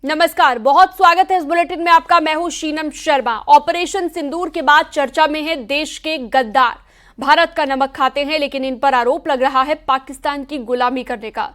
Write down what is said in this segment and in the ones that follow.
नमस्कार, बहुत स्वागत है इस बुलेटिन में आपका। मैं हूं शीनम शर्मा। ऑपरेशन सिंदूर के बाद चर्चा में है देश के गद्दार। भारत का नमक खाते हैं, लेकिन इन पर आरोप लग रहा है पाकिस्तान की गुलामी करने का।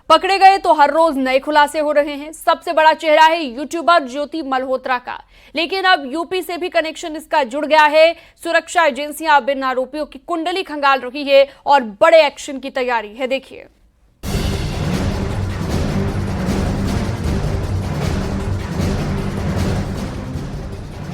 पकड़े गए तो हर रोज नए खुलासे हो रहे हैं। सबसे बड़ा चेहरा है यूट्यूबर ज्योति मल्होत्रा का, लेकिन अब यूपी से भी कनेक्शन इसका जुड़ गया है। सुरक्षा एजेंसियां अब इन आरोपियों की कुंडली खंगाल रही है और बड़े एक्शन की तैयारी है। देखिए,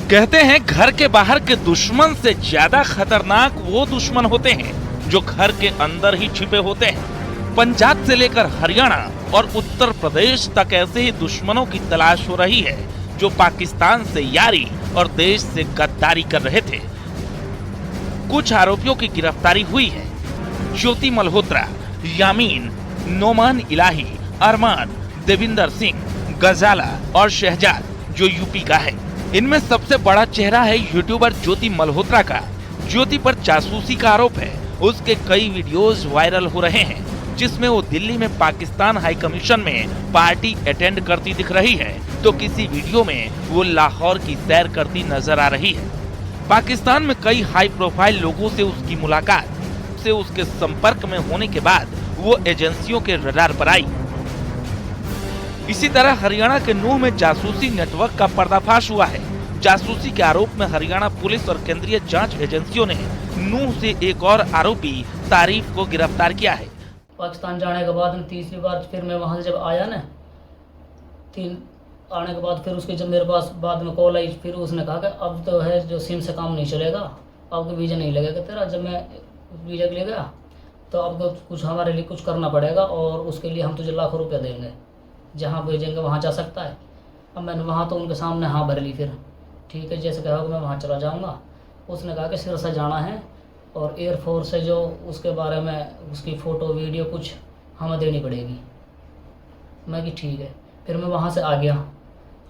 कहते हैं घर के बाहर के दुश्मन से ज्यादा खतरनाक वो दुश्मन होते हैं जो घर के अंदर ही छिपे होते हैं। पंजाब से लेकर हरियाणा और उत्तर प्रदेश तक ऐसे ही दुश्मनों की तलाश हो रही है जो पाकिस्तान से यारी और देश से गद्दारी कर रहे थे। कुछ आरोपियों की गिरफ्तारी हुई है। ज्योति मल्होत्रा, यामीन, नोमान इलाही, अरमान, देविंदर सिंह, गजाला और शहजाद जो यूपी का है। इनमें सबसे बड़ा चेहरा है यूट्यूबर ज्योति मल्होत्रा का। ज्योति पर जासूसी का आरोप है। उसके कई वीडियोस वायरल हो रहे हैं जिसमें वो दिल्ली में पाकिस्तान हाई कमीशन में पार्टी अटेंड करती दिख रही है, तो किसी वीडियो में वो लाहौर की सैर करती नजर आ रही है। पाकिस्तान में कई हाई प्रोफाइल लोगों से उसकी मुलाकात से उसके संपर्क में होने के बाद वो एजेंसियों के रडार पर आई। इसी तरह हरियाणा के नूह में जासूसी नेटवर्क का पर्दाफाश हुआ है। जासूसी के आरोप में हरियाणा पुलिस और केंद्रीय जांच एजेंसियों ने नूह से एक और आरोपी तारीफ को गिरफ्तार किया है। पाकिस्तान जाने के बाद तीसरी बार फिर मैं वहां से जब आया ना, आने के बाद फिर उसके जब मेरे पास बाद में कॉल आई, फिर उसने कहा कि अब तो है जो सिम से काम नहीं चलेगा, अब तो वीज़ा नहीं लगेगा तेरा। जब मैं वीज़ा के लिए गया तो अब तो कुछ हमारे लिए कुछ करना पड़ेगा और उसके लिए हम तुझे लाखों रुपया देंगे, जहाँ भेजेंगे वहाँ जा सकता है। अब मैंने वहाँ तो उनके सामने हाँ भर ली। फिर ठीक है, जैसे कहा मैं वहाँ चला जाऊँगा। उसने कहा कि सिरसा जाना है और एयरफोर्स से जो उसके बारे में उसकी फ़ोटो वीडियो कुछ हमें देनी पड़ेगी। मैं कि ठीक है। फिर मैं वहाँ से आ गया।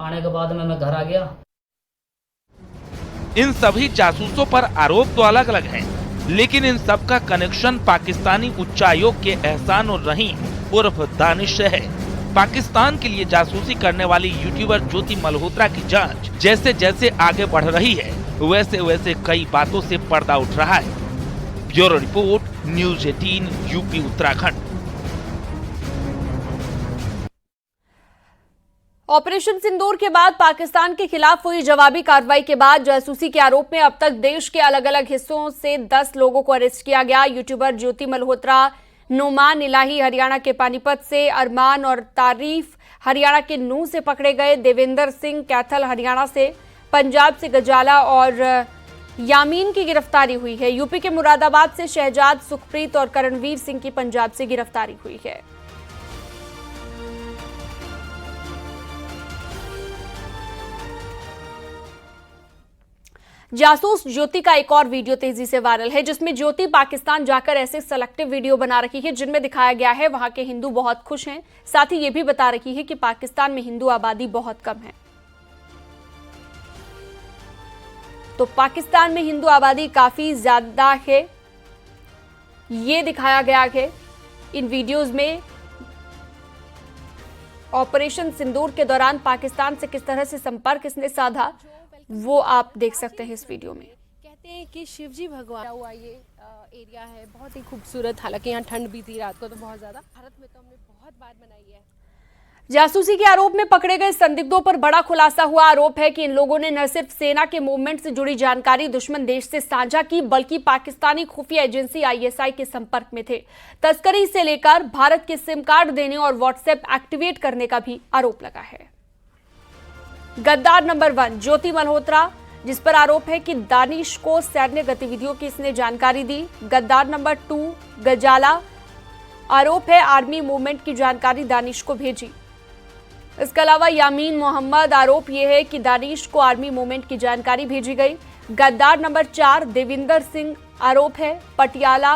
आने के बाद मैं घर आ गया। इन सभी जासूसों पर आरोप तो अलग अलग हैं, लेकिन इन सब का कनेक्शन पाकिस्तानी उच्चायोग के एहसान उर रहीम उर्फ दानिश से है। पाकिस्तान के लिए जासूसी करने वाली यूट्यूबर ज्योति मल्होत्रा की जांच जैसे जैसे आगे बढ़ रही है, वैसे वैसे कई बातों से पर्दा उठ रहा है। Bureau report, news 18 UP Uttarakhand. Operation Sindoor के बाद पाकिस्तान के खिलाफ हुई जवाबी कार्रवाई के बाद जासूसी के आरोप में अब तक देश के अलग अलग हिस्सों से 10 लोगों को अरेस्ट किया गया। यूट्यूबर ज्योति मल्होत्रा, नोमान इलाही हरियाणा के पानीपत से, अरमान और तारीफ हरियाणा के नूह से पकड़े गए, देवेंद्र सिंह कैथल हरियाणा से, पंजाब से गजाला और यामीन की गिरफ्तारी हुई है। यूपी के मुरादाबाद से शहजाद, सुखप्रीत और करणवीर सिंह की पंजाब से गिरफ्तारी हुई है। जासूस ज्योति का एक और वीडियो तेजी से वायरल है, जिसमें ज्योति पाकिस्तान जाकर ऐसे सेलेक्टिव वीडियो बना रही है जिनमें दिखाया गया है वहां के हिंदू बहुत खुश हैं। साथ ही ये भी बता रही है कि पाकिस्तान में हिंदू आबादी बहुत कम है। तो पाकिस्तान में हिंदू आबादी काफी ज्यादा है, ये दिखाया गया है इन वीडियोज में। ऑपरेशन सिंदूर के दौरान पाकिस्तान से किस तरह से संपर्क इसने साधा, वो आप देख सकते हैं इस वीडियो में। कहते हैं कि शिवजी भगवान हुआ ये एरिया है, बहुत ही खूबसूरत। हालांकि यहाँ ठंड भी थी रात को तो बहुत ज्यादा। भारत में तो हमने बहुत बार बनाई है। जासूसी के आरोप में पकड़े गए संदिग्धों पर बड़ा खुलासा हुआ। आरोप है कि इन लोगों ने न सिर्फ सेना के मूवमेंट से जुड़ी जानकारी दुश्मन देश से साझा की, बल्कि पाकिस्तानी खुफिया एजेंसी आईएसआई के संपर्क में थे। तस्करी से लेकर भारत के सिम कार्ड देने और व्हाट्सएप एक्टिवेट करने का भी आरोप लगा है। गद्दार नंबर 1 ज्योति मल्होत्रा, जिस पर आरोप है कि दानिश को सैन्य गतिविधियों की इसने जानकारी दी। गद्दार नंबर 2 गजाला, आरोप है आर्मी मूवमेंट की जानकारी दानिश को भेजी। इसके अलावा यामीन मोहम्मद, आरोप यह है कि दानिश को आर्मी मूवमेंट की जानकारी भेजी गई। गद्दार नंबर 4 देविंदर सिंह, आरोप है पटियाला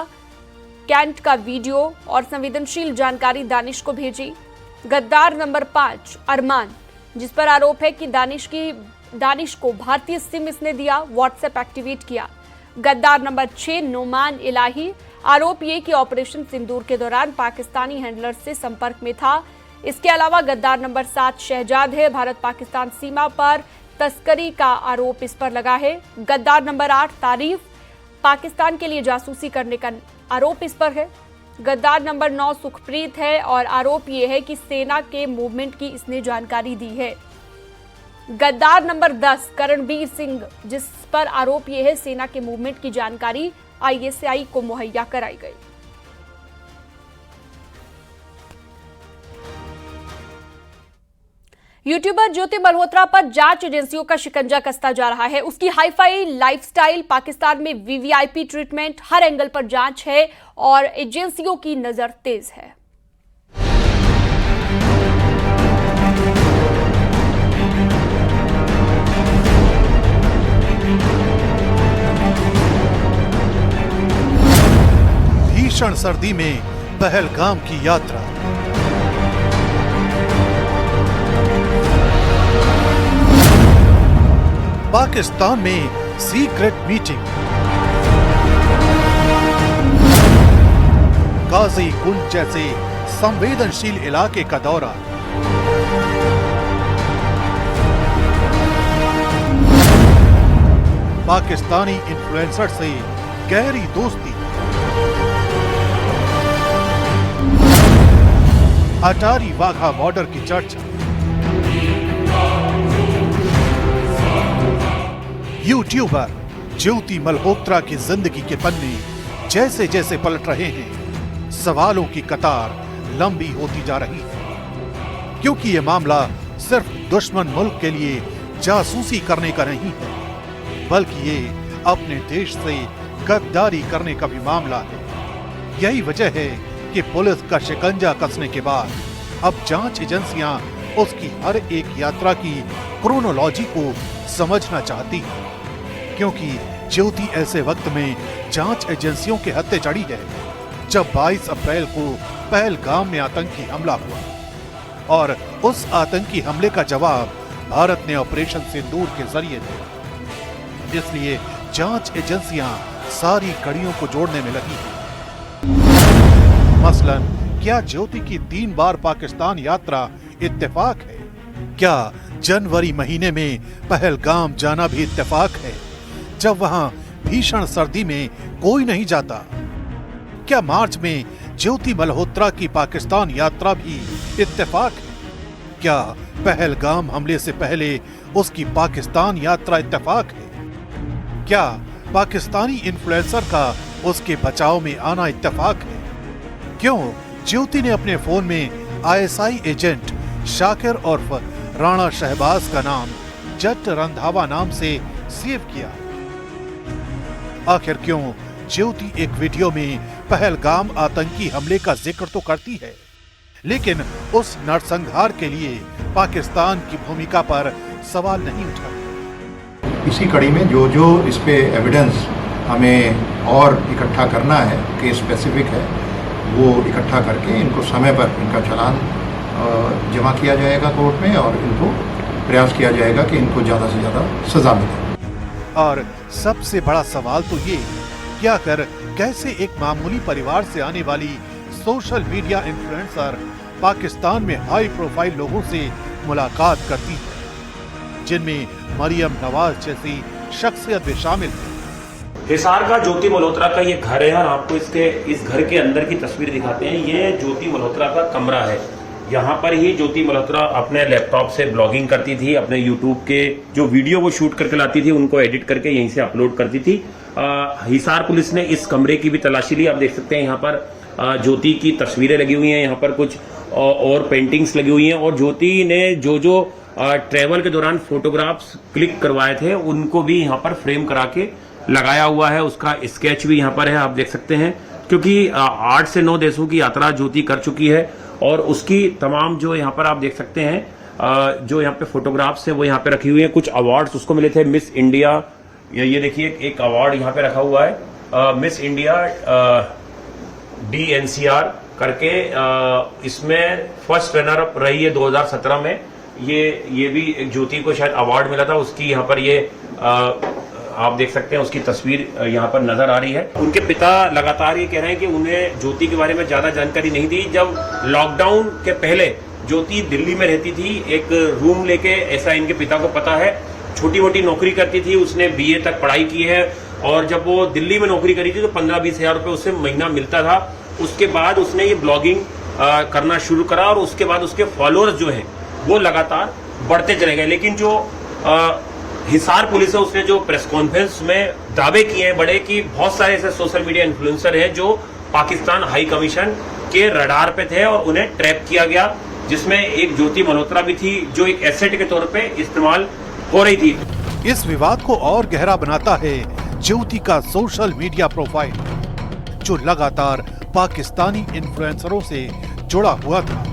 कैंट का वीडियो और संवेदनशील जानकारी दानिश को भेजी। गद्दार नंबर 5 अरमान, जिस पर आरोप है कि दानिश को भारतीय सिम इसने दिया, व्हाट्सएप एक्टिवेट किया। गद्दार नंबर 6 नोमान इलाही, आरोप ये कि ऑपरेशन सिंदूर के दौरान पाकिस्तानी हैंडलर से संपर्क में था। इसके अलावा गद्दार नंबर 7 शहजाद है। भारत पाकिस्तान सीमा पर तस्करी का आरोप इस पर लगा है। गद्दार नंबर 8 तारीफ, पाकिस्तान के लिए जासूसी करने का आरोप इस पर है। गद्दार नंबर 9 सुखप्रीत है और आरोप यह है कि सेना के मूवमेंट की इसने जानकारी दी है। गद्दार नंबर 10 करणबीर सिंह, जिस पर आरोप यह है सेना के मूवमेंट की जानकारी ISI को मुहैया कराई गई। यूट्यूबर ज्योति मल्होत्रा पर जांच एजेंसियों का शिकंजा कसता जा रहा है। उसकी हाईफाई लाइफस्टाइल, पाकिस्तान में VVIP ट्रीटमेंट, हर एंगल पर जांच है और एजेंसियों की नजर तेज है। भीषण सर्दी में पहलगाम की यात्रा, पाकिस्तान में सीक्रेट मीटिंग, गाजी कुंड जैसे संवेदनशील इलाके का दौरा, पाकिस्तानी इन्फ्लुएंसर से गहरी दोस्ती, अटारी वाघा बॉर्डर की चर्चा, यूट्यूबर ज्योति मल्होत्रा की जिंदगी के पन्ने जैसे जैसे पलट रहे हैं, सवालों की कतार लंबी होती जा रही है। क्योंकि यह मामला सिर्फ दुश्मन मुल्क के लिए जासूसी करने का नहीं है, बल्कि ये अपने देश से गद्दारी करने का भी मामला है। यही वजह है कि पुलिस का शिकंजा कसने के बाद अब जांच एजेंसियां उसकी हर एक यात्रा की क्रोनोलॉजी को समझना चाहती है। क्योंकि ज्योति ऐसे वक्त में जांच एजेंसियों के हत्थे चढ़ी है जब 22 अप्रैल को पहलगाम में आतंकी हमला हुआ और उस आतंकी हमले का जवाब भारत ने ऑपरेशन सिंदूर के जरिए दिया। इसलिए जांच एजेंसियां सारी कड़ियों को जोड़ने में लगी हैं। मसलन, क्या ज्योति की 3 बार पाकिस्तान यात्रा इत्तेफाक है? क्या जनवरी महीने में पहलगाम जाना भी इत्तेफाक है, जब वहां भीषण सर्दी में कोई नहीं जाता? क्या मार्च में ज्योति मल्होत्रा की पाकिस्तान यात्रा भी इत्तेफाक है? क्या पहलगाम हमले से पहले उसकी पाकिस्तान यात्रा इत्तेफाक है? क्या पाकिस्तानी इन्फ्लुएंसर का उसके बचाव में आना इत्तेफाक है? क्यों ज्योति ने अपने फोन में ISI एजेंट शाकिर उर्फ राणा शहबाज का नाम जट रंधावा नाम से सेव किया? आखिर क्यों ज्योति एक वीडियो में पहलगाम आतंकी हमले का जिक्र तो करती है, लेकिन उस नरसंहार के लिए पाकिस्तान की भूमिका पर सवाल नहीं उठाती? इसी कड़ी में जो जो इस पे एविडेंस हमें और इकट्ठा करना है, केस स्पेसिफिक है, वो इकट्ठा करके इनको समय पर इनका चालान जमा किया जाएगा कोर्ट में और इनको प्रयास किया जाएगा कि इनको ज़्यादा से ज़्यादा सजा मिले। और सबसे बड़ा सवाल तो ये, क्या कर कैसे एक मामूली परिवार से आने वाली सोशल मीडिया इन्फ्लुएंसर पाकिस्तान में हाई प्रोफाइल लोगों से मुलाकात करती है, जिनमें मरियम नवाज जैसी शख्सियत भी शामिल है। हिसार का ज्योति मल्होत्रा का ये घर है और आपको इस घर के अंदर की तस्वीर दिखाते हैं। ये ज्योति मल्होत्रा का कमरा है। यहाँ पर ही ज्योति मल्होत्रा अपने लैपटॉप से ब्लॉगिंग करती थी, अपने यूट्यूब के जो वीडियो वो शूट करके लाती थी उनको एडिट करके यहीं से अपलोड करती थी। हिसार पुलिस ने इस कमरे की भी तलाशी ली। आप देख सकते हैं यहाँ पर ज्योति की तस्वीरें लगी हुई हैं, यहाँ पर कुछ और पेंटिंग्स लगी हुई हैं और ज्योति ने जो ट्रैवल के दौरान फोटोग्राफ्स क्लिक करवाए थे उनको भी यहाँ पर फ्रेम करा के लगाया हुआ है। उसका स्केच भी यहाँ पर है, आप देख सकते हैं, क्योंकि 8 से 9 देशों की यात्रा ज्योति कर चुकी है और उसकी तमाम जो यहाँ पर आप देख सकते हैं जो यहाँ पे फोटोग्राफ्स हैं वो यहाँ पे रखी हुई हैं। कुछ अवार्ड्स उसको मिले थे, मिस इंडिया, ये देखिए एक अवार्ड यहाँ पे रखा हुआ है मिस इंडिया DNCR करके, इसमें फर्स्ट रनर अप रही है 2017 में। ये भी एक ज्योति को शायद अवार्ड मिला था, उसकी यहाँ पर ये आप देख सकते हैं उसकी तस्वीर यहाँ पर नजर आ रही है। उनके पिता लगातार ये कह रहे हैं कि उन्हें ज्योति के बारे में ज्यादा जानकारी नहीं दी। जब लॉकडाउन के पहले ज्योति दिल्ली में रहती थी, एक रूम लेके, ऐसा इनके पिता को पता है। छोटी मोटी नौकरी करती थी, उसने बीए तक पढ़ाई की है और जब वो दिल्ली में नौकरी करी थी तो 15-20 हजार रुपये उसे महीना मिलता था। उसके बाद उसने ये ब्लॉगिंग करना शुरू करा और उसके बाद उसके फॉलोअर्स जो हैं वो लगातार बढ़ते चले गए। लेकिन जो हिसार पुलिस है उसने जो प्रेस कॉन्फ्रेंस में दावे किए हैं बड़े कि बहुत सारे ऐसे सोशल मीडिया इन्फ्लुएंसर हैं जो पाकिस्तान हाई कमीशन के रडार पे थे और उन्हें ट्रैप किया गया, जिसमें एक ज्योति मल्होत्रा भी थी जो एक एसेट के तौर पे इस्तेमाल हो रही थी। इस विवाद को और गहरा बनाता है ज्योति का सोशल मीडिया प्रोफाइल, जो लगातार पाकिस्तानी इन्फ्लुएंसरों से जुड़ा हुआ था।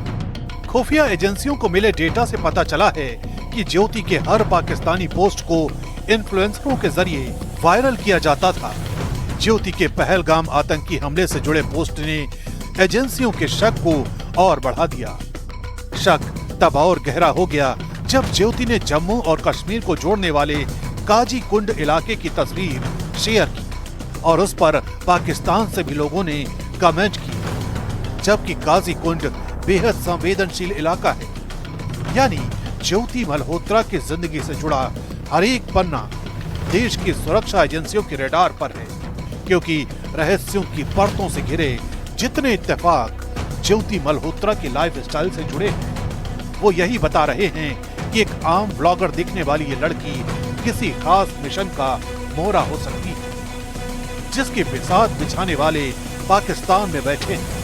खुफिया एजेंसियों को मिले डेटा से पता चला है कि ज्योति के हर पाकिस्तानी पोस्ट को इन्फ्लुएंसरों के जरिए वायरल किया जाता था। ज्योति के पहलगाम आतंकी हमले से जुड़े पोस्ट ने एजेंसियों के शक को और बढ़ा दिया। शक तब और गहरा हो गया जब ज्योति ने जम्मू और कश्मीर को जोड़ने वाले काजी कुंड इलाके की तस्वीर शेयर की और उस पर पाकिस्तान से भी लोगों ने कमेंट की, जबकि काजी कुंड बेहद संवेदनशील इलाका है। यानी ज्योति मल्होत्रा की जिंदगी से जुड़ा हर एक पन्ना देश की सुरक्षा एजेंसियों के रडार पर है, क्योंकि रहस्यों की परतों से घिरे जितने इत्तेफाक ज्योति मल्होत्रा की लाइफस्टाइल से जुड़े हैं, वो यही बता रहे हैं कि एक आम ब्लॉगर दिखने वाली ये लड़की किसी खास मिशन का मोहरा हो सकती है, जिसके बिसात बिछाने वाले पाकिस्तान में बैठे हैं।